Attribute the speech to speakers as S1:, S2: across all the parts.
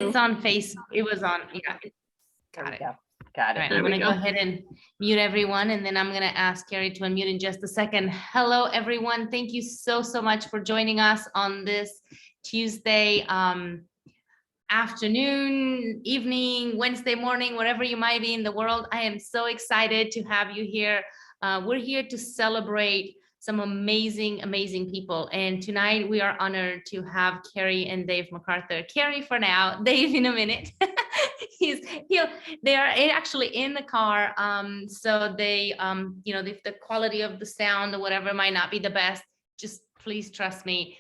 S1: It's on Facebook. It was on, yeah. Got it.
S2: Got it.
S1: All right, I'm going to go ahead and mute everyone, and then I'm going to ask Carrie to unmute in just a second. Hello, everyone. Thank you so much for joining us on this Tuesday afternoon, evening, Wednesday morning, wherever you might be in the world. I am so excited to have you here. We're here to celebrate some amazing people. And tonight we are honored to have Carrie and Dave MacArthur. Carrie for now, Dave in a minute. They are actually in the car. So they, if the quality of the sound or whatever might not be the best, just please trust me.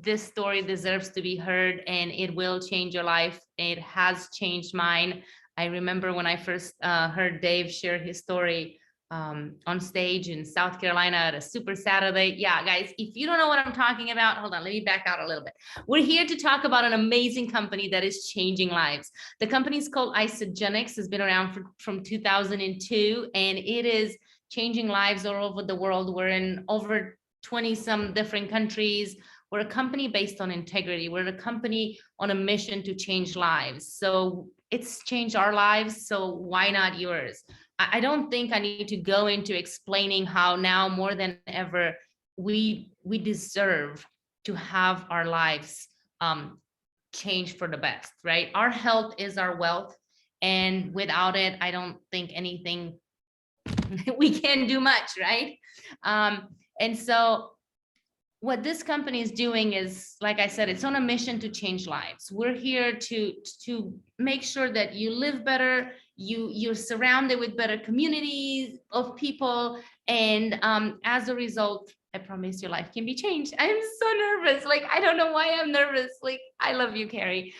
S1: This story deserves to be heard, and it will change your life. It has changed mine. I remember when I first heard Dave share his story on stage in South Carolina at a Super Saturday. Yeah, guys, if you don't know what I'm talking about, hold on, let me back out a little bit. We're here to talk about an amazing company that is changing lives. The company is called Isagenix, has been around from 2002, and it is changing lives all over the world. We're in over 20 some different countries. We're a company based on integrity. We're a company on a mission to change lives. So it's changed our lives, so why not yours? I don't think I need to go into explaining how now more than ever we deserve to have our lives change for the best, right? Our health is our wealth, and without it, I don't think anything we can do much, right? And so what this company is doing is, like I said, it's on a mission to change lives. We're here to make sure that you live better, you're surrounded with better communities of people, and as a result, I promise your life can be changed. I'm so nervous. Like, I don't know why I'm nervous. Like, I love you, Carrie.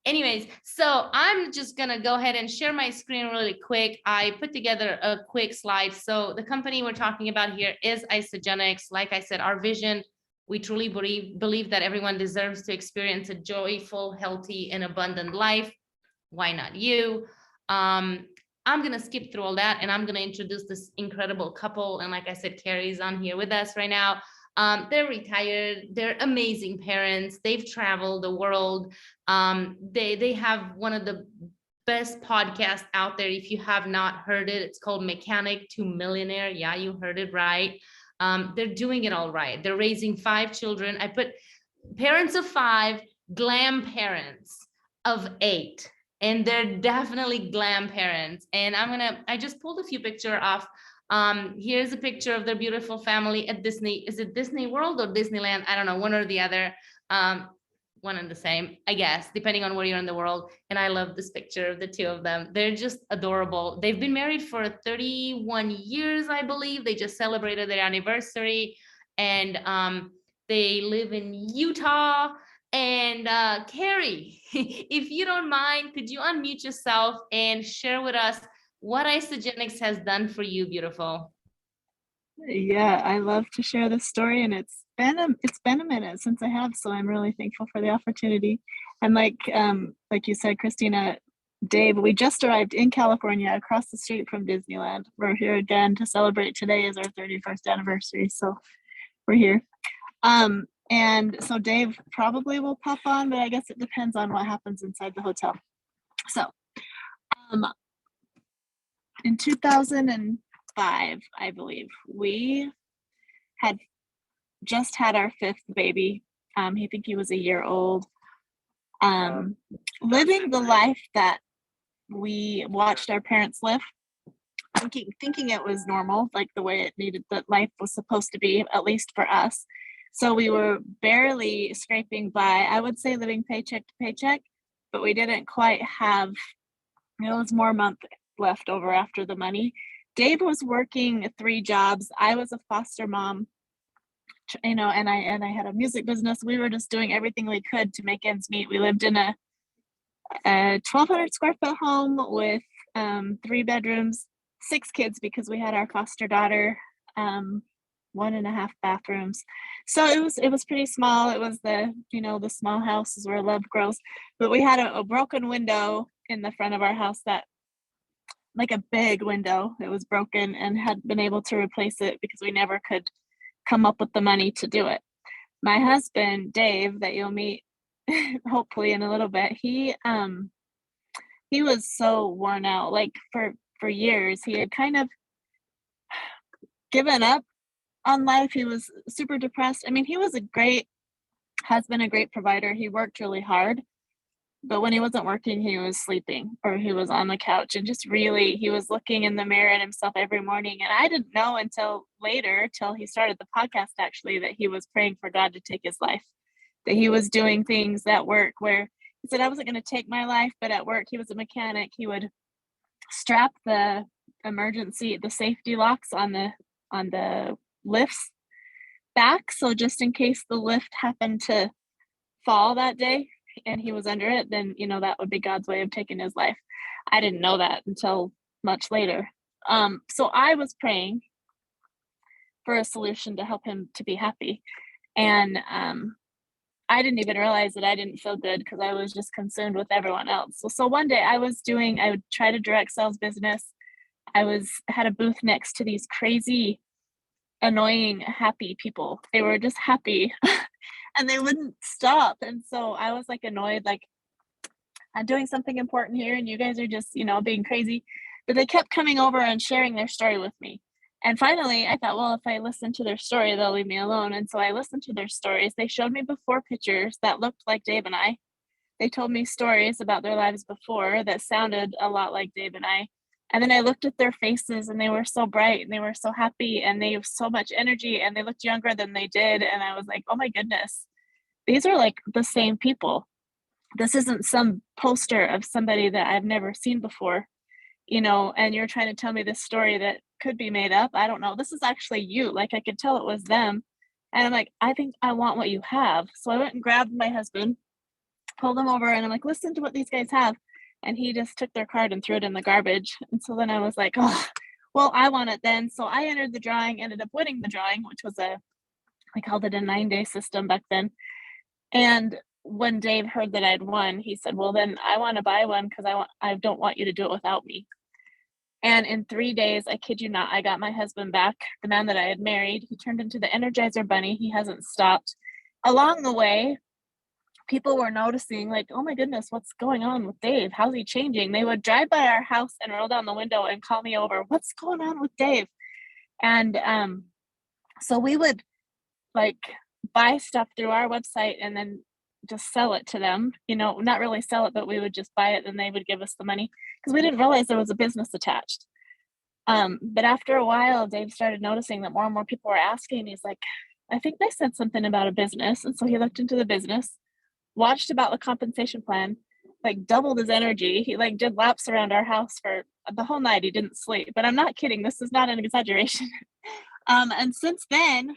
S1: Anyways, so I'm just gonna go ahead and share my screen really quick. I put together a quick slide. So the company we're talking about here is Isagenix. Like I said, our vision, we truly believe that everyone deserves to experience a joyful, healthy, and abundant life. Why not you? I'm gonna skip through all that, and I'm gonna introduce this incredible couple. And like I said, Carrie's on here with us right now. They're retired, they're amazing parents, they've traveled the world. They have one of the best podcasts out there. If you have not heard it, it's called Mechanic to Millionaire. Yeah, you heard it right. They're doing it all right. They're raising 5 children. I put parents of 5, glam parents of 8. And they're definitely glam parents. And I just pulled a few pictures off. Here's a picture of their beautiful family at Disney. Is it Disney World or Disneyland? I don't know, one or the other. One and the same, I guess, depending on where you're in the world. And I love this picture of the 2 of them. They're just adorable. They've been married for 31 years, I believe. They just celebrated their anniversary. And they live in Utah. And Carrie, if you don't mind, could you unmute yourself and share with us what Isagenix has done for you, beautiful?
S3: Yeah, I love to share this story, and it's been a minute since I have, so I'm really thankful for the opportunity. And like you said, Christina, Dave, we just arrived in California across the street from Disneyland. We're here again to celebrate. Today is our 31st anniversary, so we're here. And so Dave probably will pop on, but I guess it depends on what happens inside the hotel. So in 2005, I believe, we had just had our 5th baby. I think he was a year old. Living the life that we watched our parents live, thinking it was normal, like the way that life was supposed to be, at least for us. So we were barely scraping by, I would say living paycheck to paycheck, but we didn't quite have, it was more month left over after the money. Dave was working 3 jobs. I was a foster mom, and I had a music business. We were just doing everything we could to make ends meet. We lived in a 1,200 square foot home with 3 bedrooms, 6 kids because we had our foster daughter, 1.5 bathrooms. So it was pretty small. It was the small house is where love grows. But we had a broken window in the front of our house, that like a big window. It was broken, and had been able to replace it because we never could come up with the money to do it. My husband, Dave, that you'll meet hopefully in a little bit. He was so worn out, like for years. He had kind of given up on life. He was super depressed. I mean, he was a great husband, a great provider. He worked really hard, but when he wasn't working, he was sleeping or he was on the couch and just really, he was looking in the mirror at himself every morning. And I didn't know until later, till he started the podcast actually, that he was praying for God to take his life, that he was doing things at work where he said, I wasn't going to take my life, but at work, he was a mechanic. He would strap the the safety locks on the lifts back. So just in case the lift happened to fall that day and he was under it, then, that would be God's way of taking his life. I didn't know that until much later. So I was praying for a solution to help him to be happy. And I didn't even realize that I didn't feel good because I was just consumed with everyone else. So one day I would try to direct sales business. I had a booth next to these crazy, annoying, happy people. They were just happy and they wouldn't stop. And so I was like annoyed, like I'm doing something important here and you guys are just, being crazy. But they kept coming over and sharing their story with me. And finally, I thought, well, if I listen to their story, they'll leave me alone. And so I listened to their stories. They showed me before pictures that looked like Dave and I. They told me stories about their lives before that sounded a lot like Dave and I. And then I looked at their faces and they were so bright and they were so happy and they have so much energy and they looked younger than they did. And I was like, oh my goodness, these are like the same people. This isn't some poster of somebody that I've never seen before, and you're trying to tell me this story that could be made up. I don't know. This is actually you. Like I could tell it was them. And I'm like, I think I want what you have. So I went and grabbed my husband, pulled him over, and I'm like, listen to what these guys have. And he just took their card and threw it in the garbage. And so then I was like, oh, well, I want it then. So I entered the drawing, ended up winning the drawing, which was we called it a 9-day system back then. And when Dave heard that I'd won, he said, well, then I want to buy one because I don't want you to do it without me. And in 3 days, I kid you not, I got my husband back, the man that I had married. He turned into the Energizer Bunny. He hasn't stopped. Along the way, people were noticing, like, oh my goodness, what's going on with Dave? How's he changing? They would drive by our house and roll down the window and call me over. What's going on with Dave? And so we would like buy stuff through our website and then just sell it to them, not really sell it, but we would just buy it and they would give us the money because we didn't realize there was a business attached. But after a while, Dave started noticing that more and more people were asking. He's like, I think they said something about a business. And so he looked into the business, watched about the compensation plan, like doubled his energy. He like did laps around our house for the whole night. He didn't sleep, but I'm not kidding. This is not an exaggeration. And since then,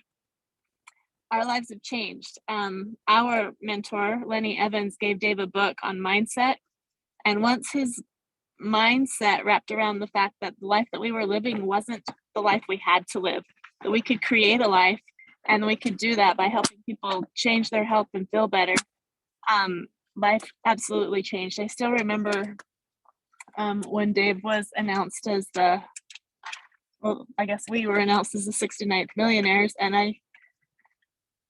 S3: our lives have changed. Our mentor, Lenny Evans, gave Dave a book on mindset. And once his mindset wrapped around the fact that the life that we were living wasn't the life we had to live, that we could create a life and we could do that by helping people change their health and feel better. Life absolutely changed. I still remember when Dave was announced as I guess we were announced as the 69th millionaires, and I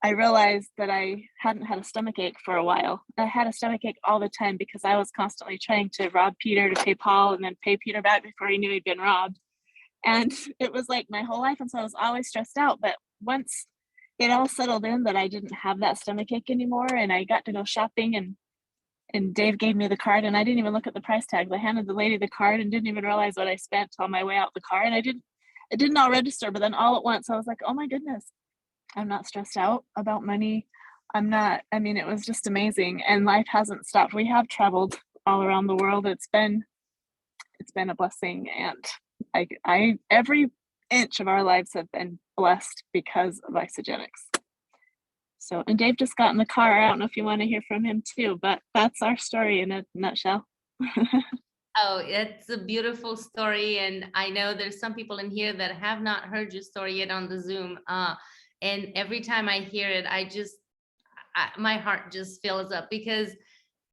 S3: realized that I hadn't had a stomachache for a while. I had a stomachache all the time because I was constantly trying to rob Peter to pay Paul and then pay Peter back before he knew he'd been robbed. And it was like my whole life. And so I was always stressed out. But once it all settled in that I didn't have that stomachache anymore and I got to go shopping and Dave gave me the card and I didn't even look at the price tags. I handed the lady the card and didn't even realize what I spent on my way out the car. And it didn't all register. But then all at once, I was like, oh my goodness, I'm not stressed out about money. It was just amazing. And life hasn't stopped. We have traveled all around the world. It's been a blessing. And I every inch of our lives have been blessed because of Isogenics. So, and Dave just got in the car. I don't know if you want to hear from him too, but that's our story in a nutshell.
S1: Oh, it's a beautiful story. And I know there's some people in here that have not heard your story yet on the Zoom. And every time I hear it, my heart just fills up because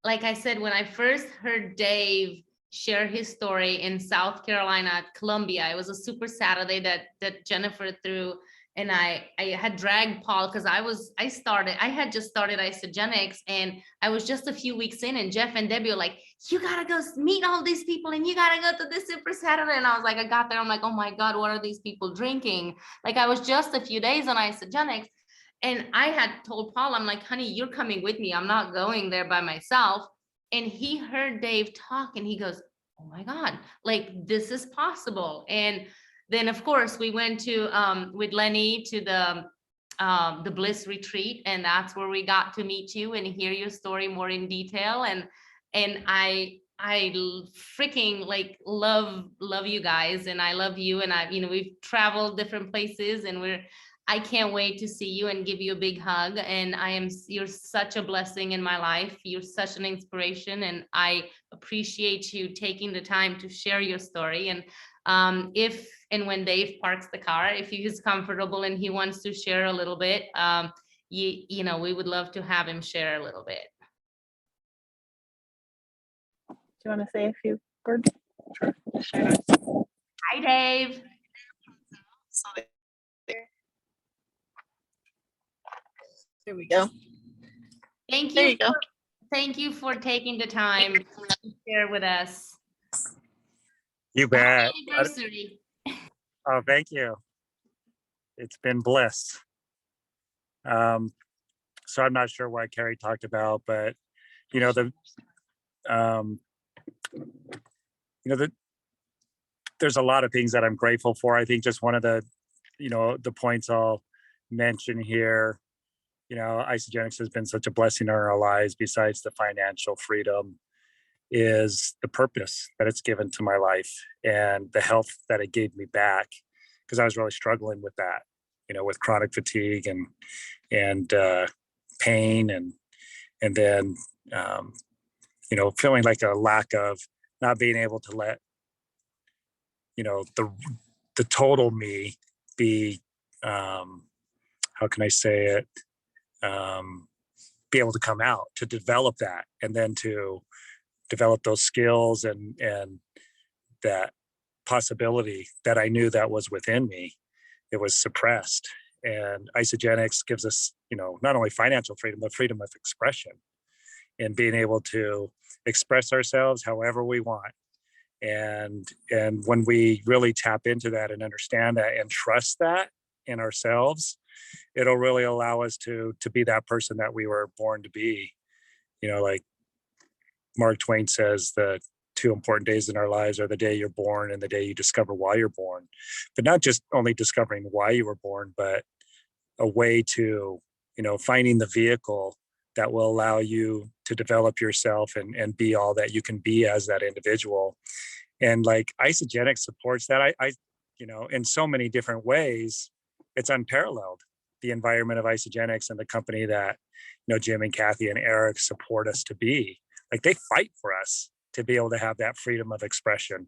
S1: like I said, when I first heard Dave share his story in South Carolina at Columbia, it was a super Saturday that Jennifer threw And I had dragged Paul because I had just started Isogenics, and I was just a few weeks in, and Jeff and Debbie were like, you gotta go meet all these people and you gotta go to this Super Saturday. And I was like, I got there, I'm like, oh my God, what are these people drinking? Like, I was just a few days on Isogenics, and I had told Paul, I'm like, honey, you're coming with me. I'm not going there by myself. And he heard Dave talk and he goes, oh my God, like this is possible. And then of course we went to with Lenny to the Bliss retreat, and that's where we got to meet you and hear your story more in detail. And I freaking like love you guys, and I love you, and we've traveled different places, and I can't wait to see you and give you a big hug. And you're such a blessing in my life. You're such an inspiration, and I appreciate you taking the time to share your story. And if and when Dave parks the car, if he's comfortable and he wants to share a little bit, we would love to have him share a little bit.
S3: Do you want to say a few words?
S1: Sure. Hi, Dave.
S3: There we go.
S1: Thank you.
S3: There you go.
S1: Thank you for taking the time to share with us.
S2: You bet.
S1: Anniversary.
S2: Oh, thank you. It's been bliss. So I'm not sure what Carrie talked about, but there's a lot of things that I'm grateful for. I think just one of the points I'll mention here, Isogenics has been such a blessing in our lives, besides the financial freedom, is the purpose that it's given to my life and the health that it gave me back, because I was really struggling with that, with chronic fatigue and pain and then feeling like a lack of not being able to let the total me be, how can I say it, be able to come out, to develop that, and then to develop those skills and that possibility that I knew that was within me. It was suppressed. And Isogenics gives us, not only financial freedom, but freedom of expression, and being able to express ourselves however we want. And when we really tap into that and understand that and trust that in ourselves, it'll really allow us to be that person that we were born to be. Like Mark Twain says, the two important days in our lives are the day you're born and the day you discover why you're born. But not just only discovering why you were born, but a way to, finding the vehicle that will allow you to develop yourself and be all that you can be as that individual. And like Isogenics supports that. I in so many different ways, it's unparalleled. The environment of Isogenics and the company that, Jim and Kathy and Eric support us to be. Like, they fight for us to be able to have that freedom of expression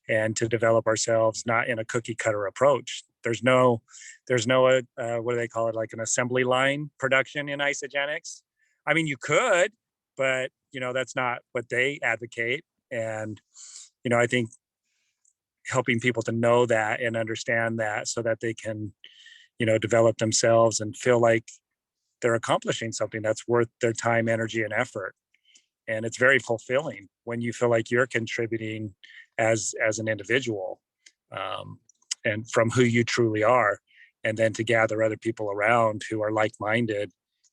S2: and to develop ourselves, not in a cookie cutter approach. There's no what do they call it? Like an assembly line production in Isogenics. I mean, you could, but that's not what they advocate. And, I think helping people to know that and understand that, so that they can, develop themselves and feel like they're accomplishing something that's worth their time, energy, and effort. And it's very fulfilling when you feel like you're contributing as an individual, and from who you truly are, and then to gather other people around who are like-minded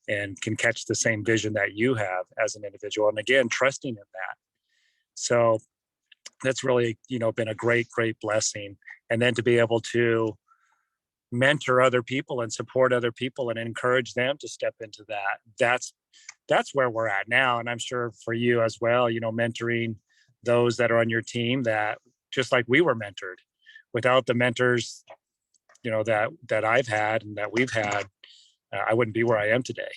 S2: and can catch the same vision that you have as an individual. And again, trusting in that. So that's really, been a great, great blessing. And then to be able to mentor other people and support other people and encourage them to step into that. That's where we're at now. And I'm sure for you as well, mentoring those that are on your team, that just like we were mentored. Without the mentors, that I've had and that we've had, I wouldn't be where I am today.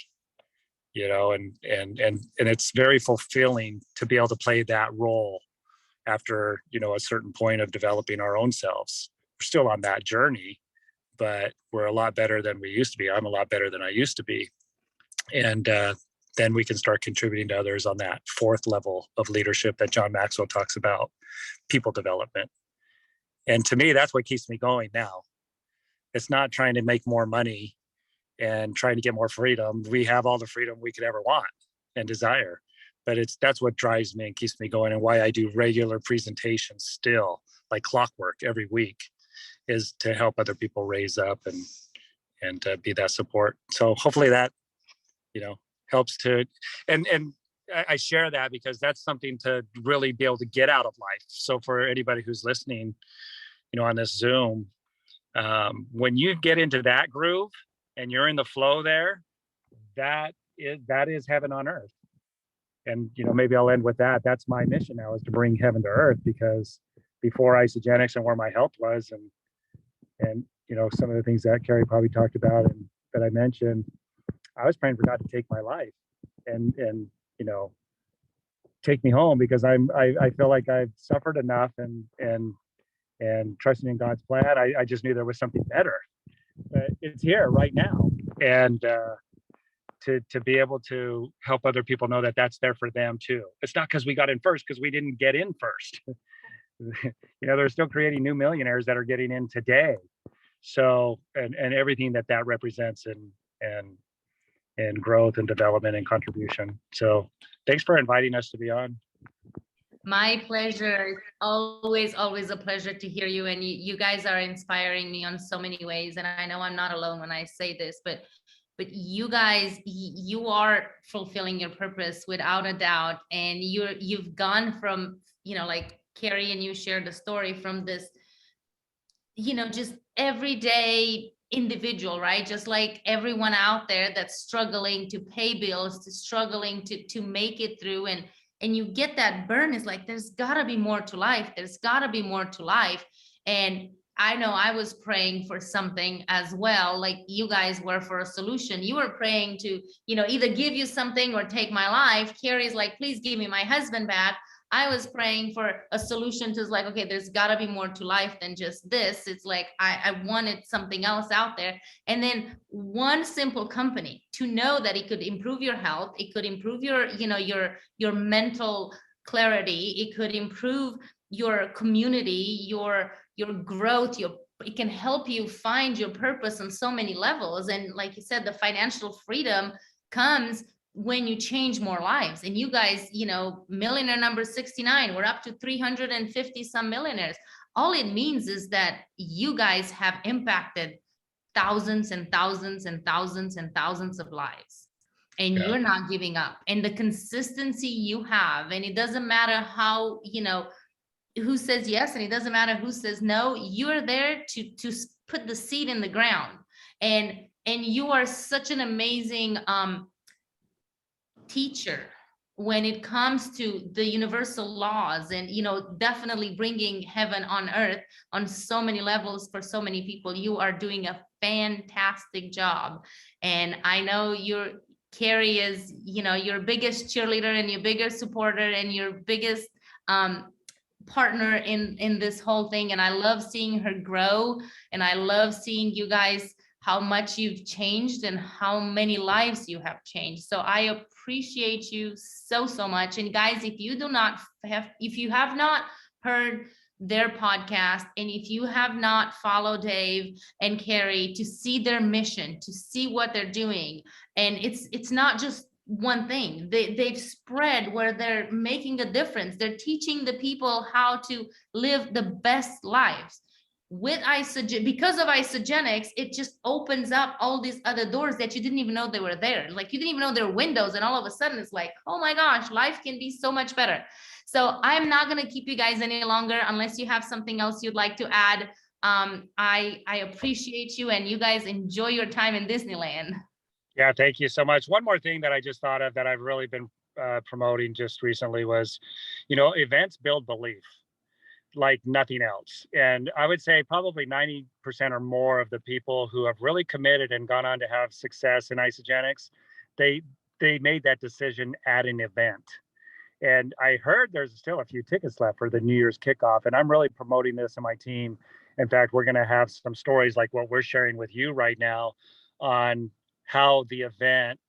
S2: And it's very fulfilling to be able to play that role after, a certain point of developing our own selves. We're still on that journey, but we're a lot better than we used to be. I'm a lot better than I used to be. And then we can start contributing to others on that fourth level of leadership that John Maxwell talks about, people development. And to me, that's what keeps me going now. It's not trying to make more money and trying to get more freedom. We have all the freedom we could ever want and desire. But that's what drives me and keeps me going, and why I do regular presentations still, like clockwork, every week, is to help other people raise up and be that support. So hopefully that, helps to, and I share that because that's something to really be able to get out of life. So for anybody who's listening, on this Zoom, when you get into that groove and you're in the flow there, that is heaven on earth. And maybe I'll end with that. That's my mission now, is to bring heaven to earth, because before Isogenics and where my health was, and some of the things that Carrie probably talked about and that I mentioned, I was praying for God to take my life and take me home, because I feel like I've suffered enough, and trusting in God's plan. I just knew there was something better. It's here right now, and to be able to help other people know that that's there for them too. It's not because we got in first, because we didn't get in first. They're still creating new millionaires that are getting in today. So, and everything that represents, and growth and development and contribution. So thanks for inviting us to be on.
S1: My pleasure. It's always a pleasure to hear you. And you guys are inspiring me on so many ways. And I know I'm not alone when I say this, but you guys, you are fulfilling your purpose without a doubt. And you've gone from, like Carrie and you shared the story, from this, just everyday individual, right? Just like everyone out there that's struggling to pay bills, to struggling to make it through, and you get that burn. Is like, there's gotta be more to life. There's gotta be more to life. And I know I was praying for something as well, like you guys were for a solution. You were praying to, either give you something or take my life. Carrie's like, please give me my husband back. I was praying for a solution to, like, okay, there's got to be more to life than just this. It's like, I wanted something else out there. And then one simple company, to know that it could improve your health, it could improve your, your mental clarity, it could improve your community, your growth, it can help you find your purpose on so many levels. And like you said, the financial freedom comes when you change more lives. And you guys, millionaire number 69, we're up to 350 some millionaires. All it means is that you guys have impacted thousands and thousands and thousands and thousands of lives. And you're not giving up. And the consistency you have, and it doesn't matter how, who says yes, and it doesn't matter who says no, you're there to put the seed in the ground. And you are such an amazing teacher when it comes to the universal laws, and definitely bringing heaven on earth on so many levels for so many people. You are doing a fantastic job. And I know Carrie is your biggest cheerleader and your biggest supporter and your biggest partner in this whole thing. And I love seeing her grow, and I love seeing you guys, how much you've changed and how many lives you have changed. So I appreciate you so much. And guys, if you have not heard their podcast, and if you have not followed Dave and Carrie to see their mission, to see what they're doing, and it's not just one thing. They've spread where they're making a difference. They're teaching the people how to live the best lives. Because of Isogenics, it just opens up all these other doors that you didn't even know they were there. Like, you didn't even know there were windows, and all of a sudden it's like, oh my gosh, life can be so much better. So I'm not going to keep you guys any longer unless you have something else you'd like to add. I appreciate you, and you guys enjoy your time in Disneyland.
S2: Yeah, thank you so much. One more thing that I just thought of that I've really been promoting just recently was, events build belief like nothing else. And I would say probably 90% or more of the people who have really committed and gone on to have success in Isogenics, they made that decision at an event. And I heard there's still a few tickets left for the New Year's kickoff. And I'm really promoting this in my team. In fact, we're going to have some stories like what we're sharing with you right now on how the event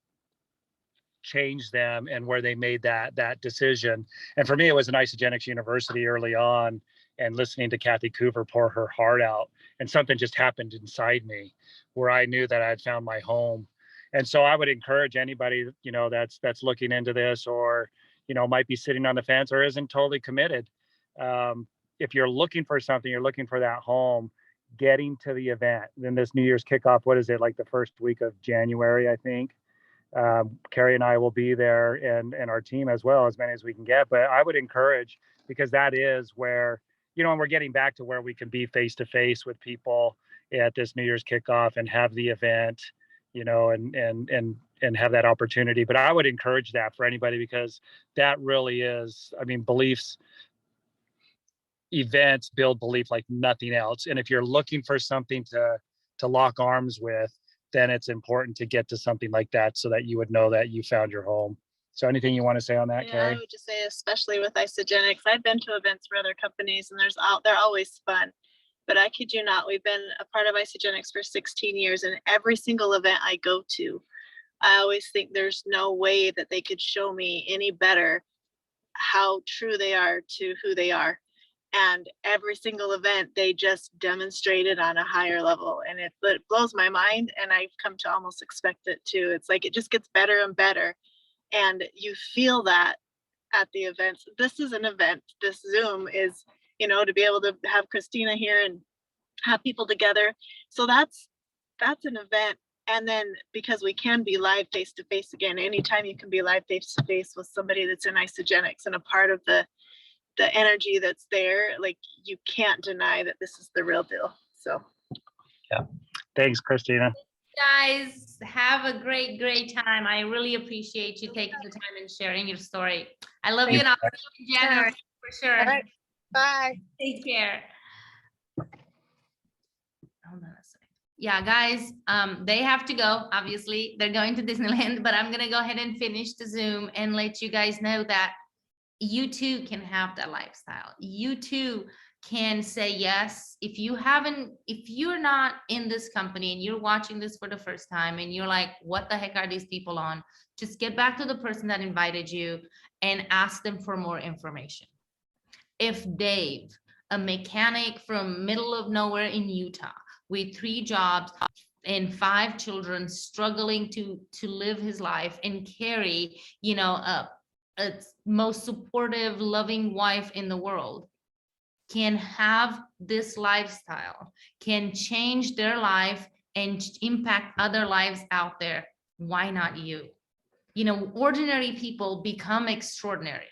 S2: changed them and where they made that decision. And for me, it was an Isogenics University early on. and listening to Kathy Coover pour her heart out, and something just happened inside me where I knew that I had found my home. And so I would encourage anybody, that's looking into this, or, might be sitting on the fence or isn't totally committed. If you're looking for something, you're looking for that home, getting to the event. Then this New Year's kickoff, what is it, like the first week of January, I think. Carrie and I will be there, and our team as well, as many as we can get. But I would encourage, because that is where, and we're getting back to where we can be face to face with people at this New Year's kickoff and have the event, and have that opportunity. But I would encourage that for anybody, because that really is, beliefs, events build belief like nothing else. And if you're looking for something to lock arms with, then it's important to get to something like that, so that you would know that you found your home. So anything you want to say on that, Carrie?
S3: I would just say, especially with Isogenics, I've been to events for other companies, and they're always fun. But I kid you not, we've been a part of Isogenics for 16 years, and every single event I go to, I always think there's no way that they could show me any better how true they are to who they are. And every single event, they just demonstrated on a higher level, and it blows my mind. And I've come to almost expect it too. It's like it just gets better and better, and you feel that at the events. This is an event. This Zoom is, to be able to have Christina here and have people together. So that's an event. And then because we can be live face to face again, anytime you can be live face to face with somebody that's in Isogenics and a part of the energy that's there, like, you can't deny that this is the real deal. So
S2: yeah, thanks, Christina.
S1: Guys, have a great time. I really appreciate you taking the time and sharing your story. I love you, and I'll see you in January for sure.
S3: All right. Bye.
S1: Take care. Hold on a second. Yeah, guys, they have to go. Obviously, they're going to Disneyland, but I'm gonna go ahead and finish the Zoom and let you guys know that you too can have that lifestyle. You too can say yes. If you're not in this company and you're watching this for the first time and you're like, what the heck are these people on? Just get back to the person that invited you and ask them for more information. If Dave, a mechanic from middle of nowhere in Utah with 3 jobs and 5 children, struggling to live his life, and Carrie, a most supportive, loving wife in the world, can have this lifestyle, can change their life and impact other lives out there, why not you? Ordinary people become extraordinary.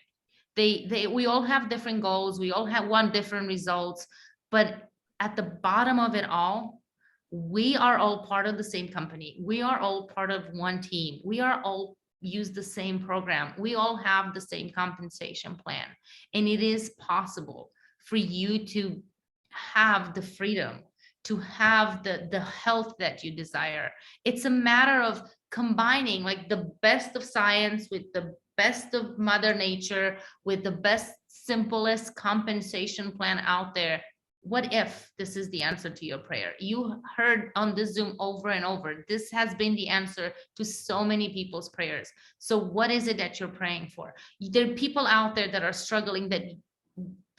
S1: We all have different goals, we all want different results, but at the bottom of it all, we are all part of the same company. We are all part of one team. We are all use the same program. We all have the same compensation plan, and it is possible for you to have the freedom, to have the health that you desire. It's a matter of combining like the best of science with the best of Mother Nature, with the best, simplest compensation plan out there. What if this is the answer to your prayer? You heard on this Zoom over and over, this has been the answer to so many people's prayers. So what is it that you're praying for? There are people out there that are struggling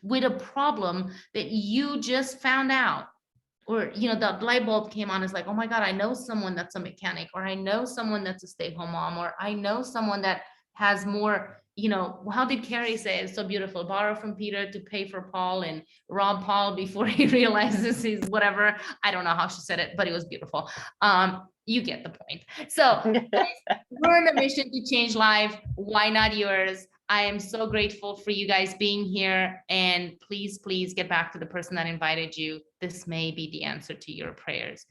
S1: with a problem that you just found out, or the light bulb came on. It's like, oh my God, I know someone that's a mechanic, or I know someone that's a stay-at-home mom, or I know someone that has more. How did Carrie say it? So beautiful. Borrow from Peter to pay for Paul, and rob Paul before he realizes he's whatever. I don't know how she said it, but it was beautiful. You get the point. So we're on a mission to change life. Why not yours? I am so grateful for you guys being here, and please get back to the person that invited you. This may be the answer to your prayers.